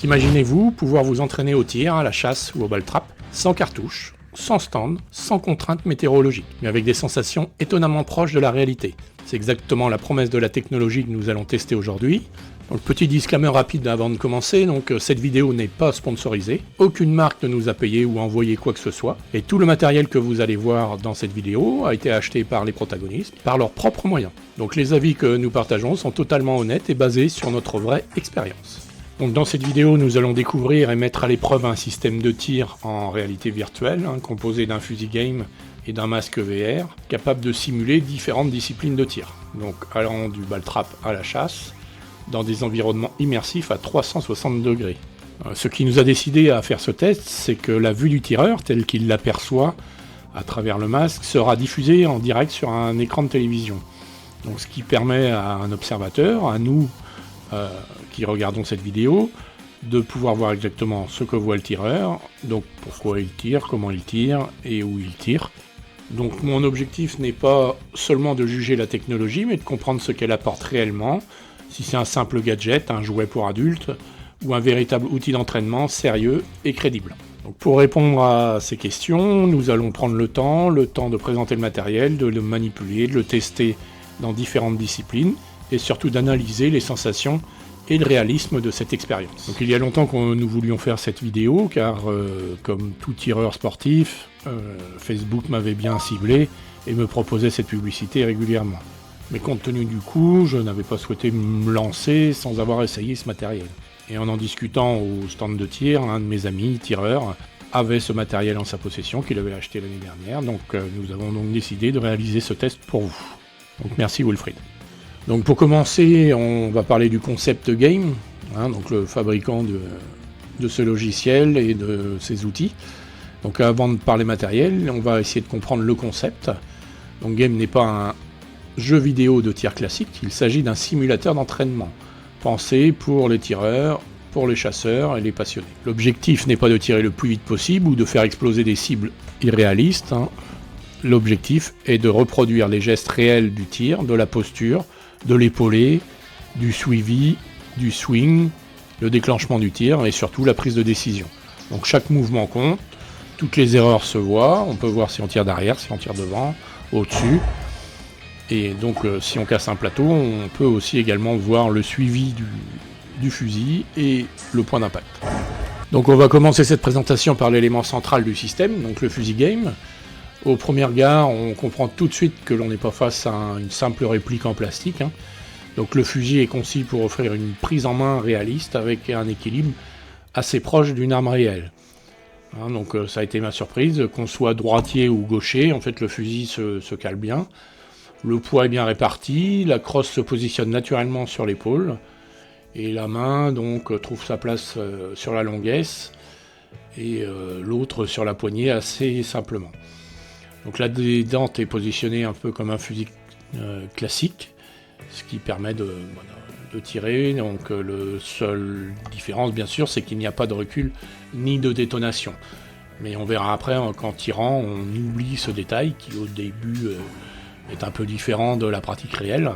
Imaginez-vous pouvoir vous entraîner au tir, à la chasse ou au ball trap, sans cartouche, sans stand, sans contraintes météorologiques, mais avec des sensations étonnamment proches de la réalité. C'est exactement la promesse de la technologie que nous allons tester aujourd'hui. Donc petit disclaimer rapide avant de commencer, donc cette vidéo n'est pas sponsorisée, aucune marque ne nous a payé ou envoyé quoi que ce soit, et tout le matériel que vous allez voir dans cette vidéo a été acheté par les protagonistes, par leurs propres moyens. Donc les avis que nous partageons sont totalement honnêtes et basés sur notre vraie expérience. Donc dans cette vidéo, nous allons découvrir et mettre à l'épreuve un système de tir en réalité virtuelle, composé d'un fusil game et d'un masque VR, capable de simuler différentes disciplines de tir. Donc allant du ball trap à la chasse, dans des environnements immersifs à 360 degrés. Ce qui nous a décidé à faire ce test, c'est que la vue du tireur, telle qu'il l'aperçoit à travers le masque, sera diffusée en direct sur un écran de télévision. Donc ce qui permet à un observateur, à nous qui regardons cette vidéo, de pouvoir voir exactement ce que voit le tireur, donc pourquoi il tire, comment il tire et où il tire. Donc mon objectif n'est pas seulement de juger la technologie, mais de comprendre ce qu'elle apporte réellement, si c'est un simple gadget, un jouet pour adultes, ou un véritable outil d'entraînement sérieux et crédible. Donc pour répondre à ces questions, nous allons prendre le temps de présenter le matériel, de le manipuler, de le tester dans différentes disciplines, et surtout d'analyser les sensations et le réalisme de cette expérience. Donc il y a longtemps que nous voulions faire cette vidéo, car comme tout tireur sportif, Facebook m'avait bien ciblé et me proposait cette publicité régulièrement. Mais compte tenu du coût, je n'avais pas souhaité me lancer sans avoir essayé ce matériel. Et en discutant au stand de tir, un de mes amis tireurs avait ce matériel en sa possession qu'il avait acheté l'année dernière, donc nous avons donc décidé de réaliser ce test pour vous. Donc merci Wilfried. Donc pour commencer, on va parler du concept game, donc le fabricant de ce logiciel et de ses outils. Donc avant de parler matériel, on va essayer de comprendre le concept. Donc game n'est pas un jeu vidéo de tir classique, il s'agit d'un simulateur d'entraînement, pensé pour les tireurs, pour les chasseurs et les passionnés. L'objectif n'est pas de tirer le plus vite possible ou de faire exploser des cibles irréalistes. L'objectif est de reproduire les gestes réels du tir, de la posture, de l'épaulé, du suivi, du swing, le déclenchement du tir et surtout la prise de décision. Donc chaque mouvement compte, toutes les erreurs se voient, on peut voir si on tire derrière, si on tire devant, au-dessus. Et donc si on casse un plateau, on peut aussi également voir le suivi du fusil et le point d'impact. Donc on va commencer cette présentation par l'élément central du système, donc le fusil game. Au premier regard, on comprend tout de suite que l'on n'est pas face à une simple réplique en plastique. Donc le fusil est conçu pour offrir une prise en main réaliste avec un équilibre assez proche d'une arme réelle. Donc ça a été ma surprise, qu'on soit droitier ou gaucher, en fait le fusil se cale bien. Le poids est bien réparti, la crosse se positionne naturellement sur l'épaule, et la main donc trouve sa place sur la longuesse, et l'autre sur la poignée assez simplement. Donc la détente est positionnée un peu comme un fusil classique, ce qui permet de tirer. Donc la seule différence bien sûr c'est qu'il n'y a pas de recul ni de détonation. Mais on verra après qu'en tirant on oublie ce détail qui au début est un peu différent de la pratique réelle.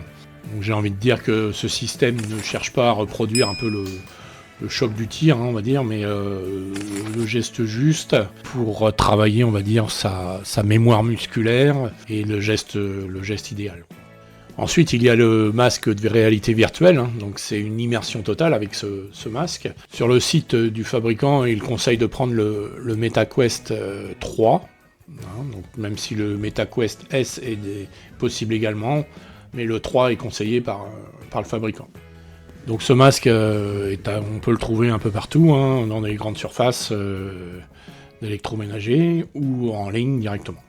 Donc j'ai envie de dire que ce système ne cherche pas à reproduire un peu le choc du tir, on va dire, mais le geste juste pour travailler, on va dire, sa mémoire musculaire et le geste idéal. Ensuite, il y a le masque de réalité virtuelle, donc c'est une immersion totale avec ce masque. Sur le site du fabricant, il conseille de prendre le MetaQuest 3, donc même si le MetaQuest S est possible également, mais le 3 est conseillé par le fabricant. Donc ce masque, on peut le trouver un peu partout, dans les grandes surfaces d'électroménager ou en ligne directement.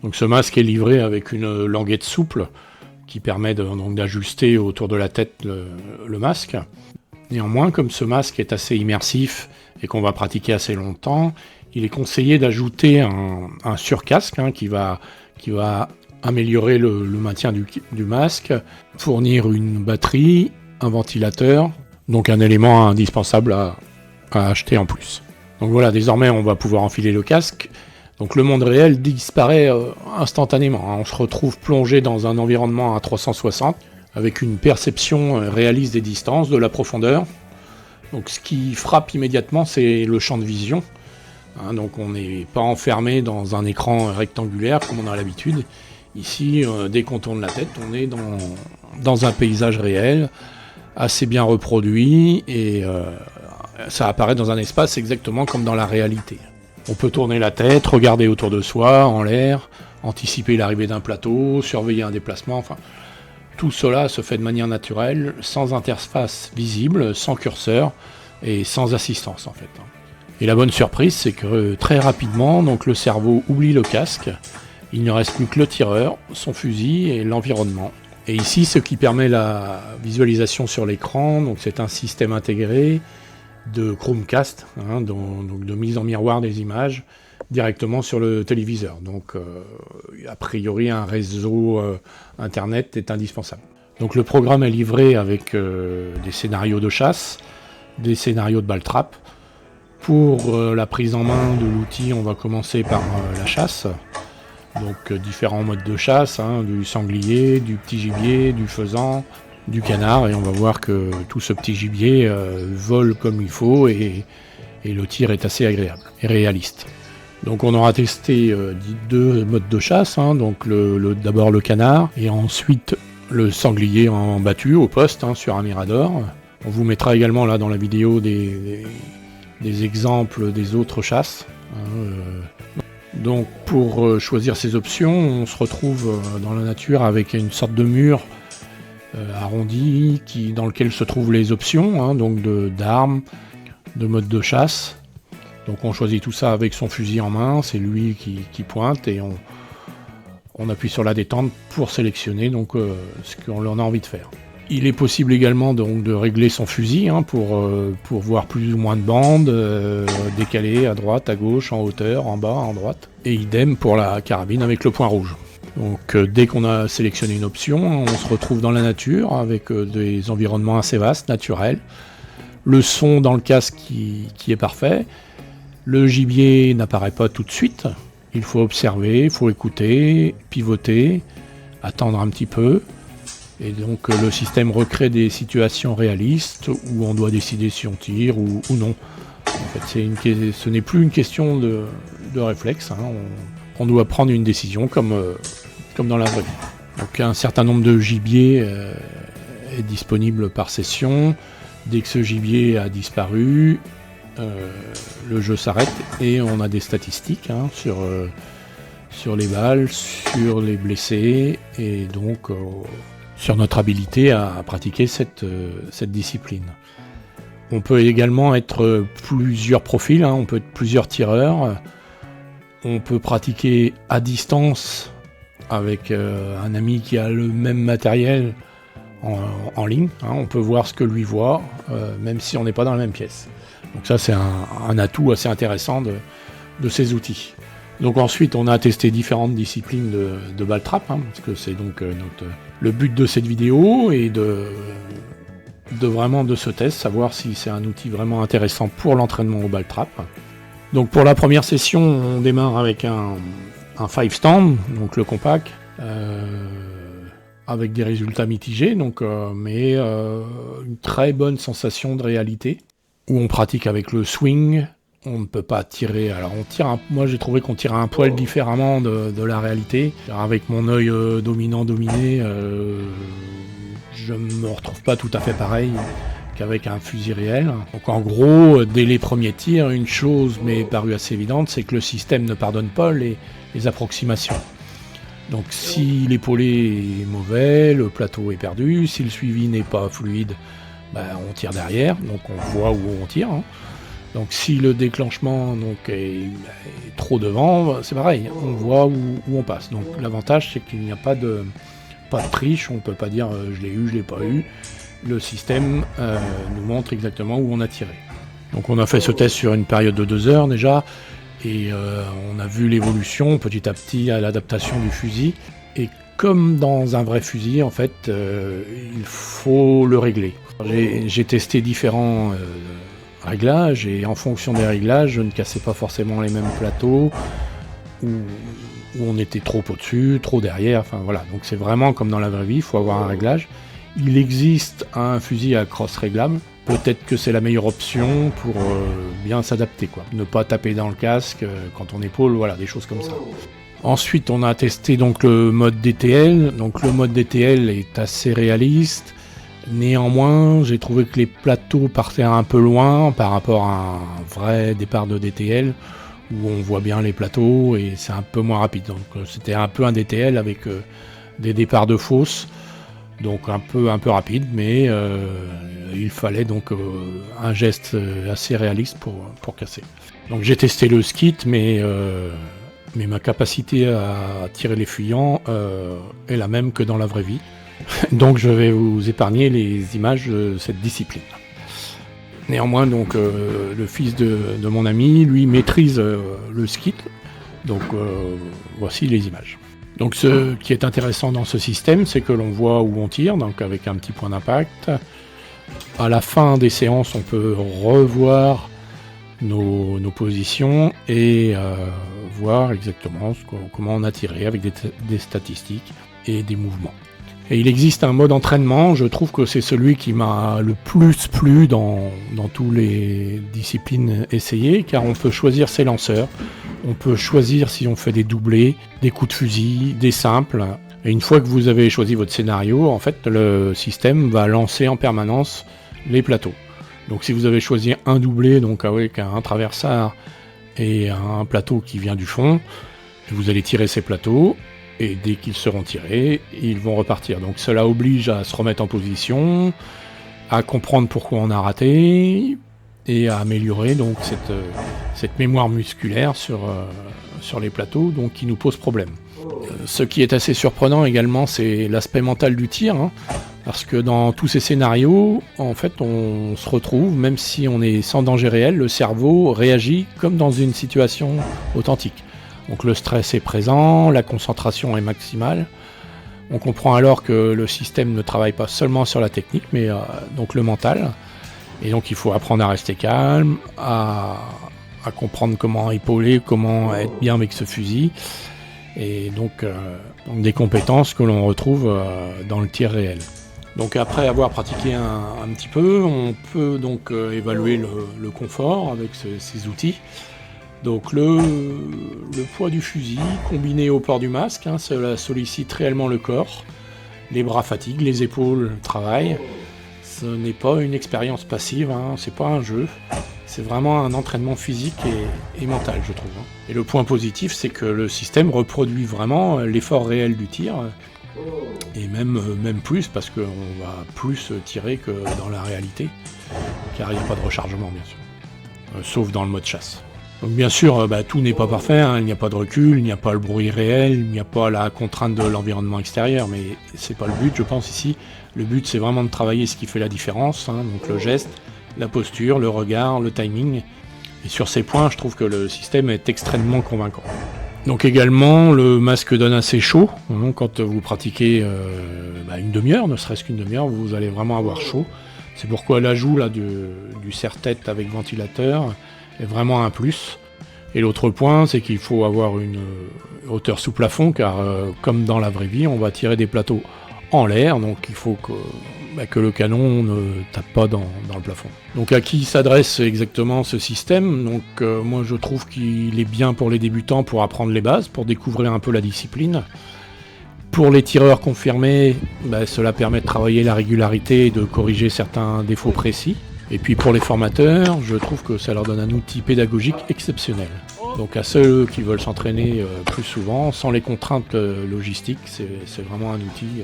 Donc ce masque est livré avec une languette souple qui permet donc d'ajuster autour de la tête le masque. Néanmoins, comme ce masque est assez immersif et qu'on va pratiquer assez longtemps, il est conseillé d'ajouter un surcasque qui va améliorer le maintien du masque, fournir une batterie, un ventilateur, donc un élément indispensable à acheter en plus. Donc voilà, désormais on va pouvoir enfiler le casque. Donc le monde réel disparaît instantanément. On se retrouve plongé dans un environnement à 360 avec une perception réaliste des distances, de la profondeur Donc ce qui frappe immédiatement, c'est le champ de vision. Donc on n'est pas enfermé dans un écran rectangulaire comme on a l'habitude. Ici, dès qu'on tourne la tête, on est dans un paysage réel, assez bien reproduit, et ça apparaît dans un espace exactement comme dans la réalité. On peut tourner la tête, regarder autour de soi, en l'air, anticiper l'arrivée d'un plateau, surveiller un déplacement, enfin... Tout cela se fait de manière naturelle, sans interface visible, sans curseur et sans assistance en fait. Et la bonne surprise, c'est que très rapidement, donc le cerveau oublie le casque, il ne reste plus que le tireur, son fusil et l'environnement. Et ici, ce qui permet la visualisation sur l'écran, donc c'est un système intégré de Chromecast, donc de mise en miroir des images, directement sur le téléviseur. Donc, a priori, un réseau Internet est indispensable. Donc, le programme est livré avec des scénarios de chasse, des scénarios de ball-trap. Pour la prise en main de l'outil, on va commencer par la chasse. Donc, différents modes de chasse, du sanglier, du petit gibier, du faisan, du canard. Et on va voir que tout ce petit gibier vole comme il faut et le tir est assez agréable et réaliste. Donc on aura testé 2 modes de chasse, donc d'abord le canard et ensuite le sanglier en battu au poste sur un mirador. On vous mettra également là dans la vidéo des exemples des autres chasses. Donc pour choisir ces options, on se retrouve dans la nature avec une sorte de mur arrondi dans lequel se trouvent les options, donc d'armes, de mode de chasse. Donc on choisit tout ça avec son fusil en main, c'est lui qui pointe et on appuie sur la détente pour sélectionner donc, ce qu'on a envie de faire. Il est possible également donc, de régler son fusil pour voir plus ou moins de bandes, décaler à droite, à gauche, en hauteur, en bas, en droite. Et idem pour la carabine avec le point rouge. Donc dès qu'on a sélectionné une option, on se retrouve dans la nature avec des environnements assez vastes, naturels. Le son dans le casque qui est parfait. Le gibier n'apparaît pas tout de suite, il faut observer, il faut écouter, pivoter, attendre un petit peu. Et donc le système recrée des situations réalistes où on doit décider si on tire ou non. En fait, ce n'est plus une question de réflexe, on doit prendre une décision comme dans la vraie vie. Donc un certain nombre de gibiers est disponible par session. Dès que ce gibier a disparu, le jeu s'arrête et on a des statistiques sur les balles, sur les blessés et donc sur notre habilité à pratiquer cette discipline. On peut également être plusieurs profils, on peut être plusieurs tireurs, on peut pratiquer à distance avec un ami qui a le même matériel en ligne, on peut voir ce que lui voit, même si on n'est pas dans la même pièce. Donc ça c'est un atout assez intéressant de ces outils. Donc ensuite on a testé différentes disciplines de ball-trap, parce que c'est donc le but de cette vidéo et de ce test, savoir si c'est un outil vraiment intéressant pour l'entraînement au ball-trap. Donc pour la première session, on démarre avec un 5 stand, donc le compact, avec des résultats mitigés, mais une très bonne sensation de réalité, où on pratique avec le swing. On ne peut pas tirer, alors moi j'ai trouvé qu'on tirait un poil différemment de la réalité. Avec mon œil dominé, je ne me retrouve pas tout à fait pareil qu'avec un fusil réel. Donc en gros, dès les premiers tirs, une chose m'est parue assez évidente, c'est que le système ne pardonne pas les approximations. Donc si l'épaulé est mauvais, le plateau est perdu, si le suivi n'est pas fluide, on tire derrière, donc on voit où on tire. Donc si le déclenchement est trop devant, c'est pareil, on voit où on passe. Donc l'avantage c'est qu'il n'y a pas de triche, on ne peut pas dire je l'ai eu, je l'ai pas eu. Le système nous montre exactement où on a tiré. Donc on a fait ce test sur une période de 2 heures déjà, et on a vu l'évolution petit à petit à l'adaptation du fusil. Et comme dans un vrai fusil, en fait, il faut le régler. J'ai testé différents réglages, et en fonction des réglages, je ne cassais pas forcément les mêmes plateaux, où on était trop au-dessus, trop derrière, enfin voilà. Donc c'est vraiment comme dans la vraie vie, il faut avoir un réglage. Il existe un fusil à cross réglable, peut-être que c'est la meilleure option pour bien s'adapter, quoi. Ne pas taper dans le casque quand on épaule, voilà, des choses comme ça. Ensuite, on a testé donc le mode DTL. Donc le mode DTL est assez réaliste. Néanmoins, j'ai trouvé que les plateaux partaient un peu loin par rapport à un vrai départ de DTL où on voit bien les plateaux et c'est un peu moins rapide. Donc c'était un peu un DTL avec des départs de fosse, donc un peu rapide, mais il fallait donc un geste assez réaliste pour casser. Donc j'ai testé le skit, mais ma capacité à tirer les fuyants est la même que dans la vraie vie. Donc je vais vous épargner les images de cette discipline. Néanmoins, donc le fils de mon ami, lui, maîtrise le skit. Donc voici les images. Donc ce qui est intéressant dans ce système, c'est que l'on voit où on tire, donc avec un petit point d'impact. À la fin des séances, on peut revoir nos positions et voir exactement comment on a tiré avec des statistiques et des mouvements. Et il existe un mode entraînement, je trouve que c'est celui qui m'a le plus plu dans toutes les disciplines essayées, car on peut choisir ses lanceurs, on peut choisir si on fait des doublés, des coups de fusil, des simples. Et une fois que vous avez choisi votre scénario, en fait, le système va lancer en permanence les plateaux. Donc si vous avez choisi un doublé, donc avec un traversard et un plateau qui vient du fond, vous allez tirer ces plateaux. Et dès qu'ils seront tirés, ils vont repartir. Donc cela oblige à se remettre en position, à comprendre pourquoi on a raté, et à améliorer donc cette mémoire musculaire sur les plateaux, donc qui nous pose problème. Ce qui est assez surprenant également, c'est l'aspect mental du tir, hein, parce que dans tous ces scénarios, en fait, on se retrouve, même si on est sans danger réel, le cerveau réagit comme dans une situation authentique. Donc le stress est présent, la concentration est maximale. On comprend alors que le système ne travaille pas seulement sur la technique, mais donc le mental. Et donc il faut apprendre à rester calme, à comprendre comment épauler, comment être bien avec ce fusil. Et donc des compétences que l'on retrouve dans le tir réel. Donc après avoir pratiqué un petit peu, on peut donc évaluer le confort avec ces outils. Donc le poids du fusil combiné au port du masque, hein, cela sollicite réellement le corps. Les bras fatiguent, les épaules travaillent. Ce n'est pas une expérience passive, hein, c'est pas un jeu. C'est vraiment un entraînement physique et mental, je trouve. Et le point positif, c'est que le système reproduit vraiment l'effort réel du tir. Et même plus, parce qu'on va plus tirer que dans la réalité. Car il n'y a pas de rechargement, bien sûr. Sauf dans le mode chasse. Donc bien sûr, tout n'est pas parfait, hein, il n'y a pas de recul, il n'y a pas le bruit réel, il n'y a pas la contrainte de l'environnement extérieur, mais c'est pas le but, je pense, ici. Le but, c'est vraiment de travailler ce qui fait la différence, hein, donc le geste, la posture, le regard, le timing. Et sur ces points, je trouve que le système est extrêmement convaincant. Donc également, le masque donne assez chaud, hein, quand vous pratiquez une demi-heure, ne serait-ce qu'une demi-heure, vous allez vraiment avoir chaud. C'est pourquoi l'ajout là, du serre-tête avec ventilateur est vraiment un plus. Et l'autre point, c'est qu'il faut avoir une hauteur sous plafond, car comme dans la vraie vie, on va tirer des plateaux en l'air, donc il faut que le canon ne tape pas dans le plafond. Donc à qui s'adresse exactement ce système? Donc moi je trouve qu'il est bien pour les débutants, pour apprendre les bases, pour découvrir un peu la discipline. Pour les tireurs confirmés, cela permet de travailler la régularité et de corriger certains défauts précis. Et puis pour les formateurs, je trouve que ça leur donne un outil pédagogique exceptionnel. Donc à ceux qui veulent s'entraîner plus souvent, sans les contraintes logistiques, c'est vraiment un outil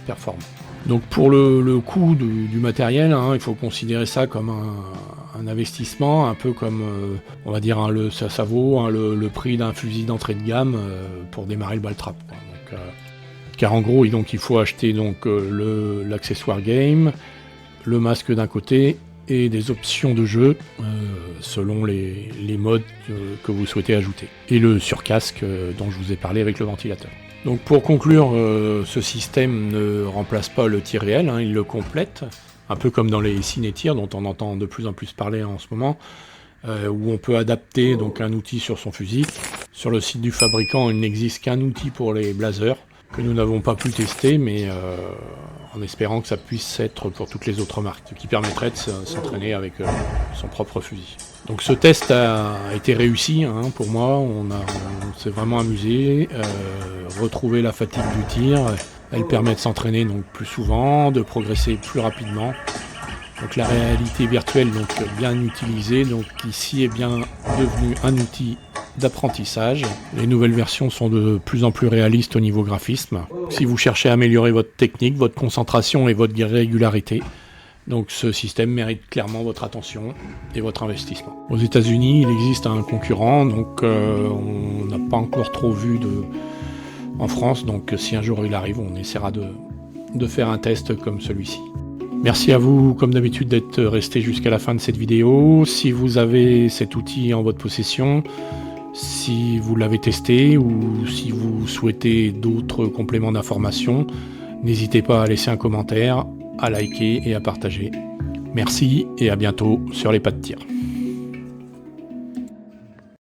performant. Donc pour le coût du matériel, hein, il faut considérer ça comme un investissement, un peu comme, on va dire, ça vaut le prix d'un fusil d'entrée de gamme pour démarrer le ball trap. Donc, car en gros, il faut acheter donc l'accessoire game, le masque d'un côté, et des options de jeu selon les modes que vous souhaitez ajouter. Et le surcasque dont je vous ai parlé avec le ventilateur. Donc pour conclure, ce système ne remplace pas le tir réel, hein, il le complète, un peu comme dans les ciné-tirs dont on entend de plus en plus parler en ce moment, où on peut adapter donc un outil sur son fusil. Sur le site du fabricant, il n'existe qu'un outil pour les blazers, que nous n'avons pas pu tester, mais en espérant que ça puisse être pour toutes les autres marques, ce qui permettrait de s'entraîner avec son propre fusil. Donc ce test a été réussi pour moi, on s'est vraiment amusé, retrouver la fatigue du tir, elle permet de s'entraîner donc plus souvent, de progresser plus rapidement. Donc la réalité virtuelle donc bien utilisée, donc ici est bien devenu un outil d'apprentissage. Les nouvelles versions sont de plus en plus réalistes au niveau graphisme. Si vous cherchez à améliorer votre technique, votre concentration et votre régularité, donc ce système mérite clairement votre attention et votre investissement. Aux États-Unis, il existe un concurrent, donc on n'a pas encore trop vu en France, donc si un jour il arrive, on essaiera de faire un test comme celui-ci. Merci à vous, comme d'habitude, d'être resté jusqu'à la fin de cette vidéo. Si vous avez cet outil en votre possession, si vous l'avez testé ou si vous souhaitez d'autres compléments d'information, n'hésitez pas à laisser un commentaire, à liker et à partager. Merci et à bientôt sur les pas de tir.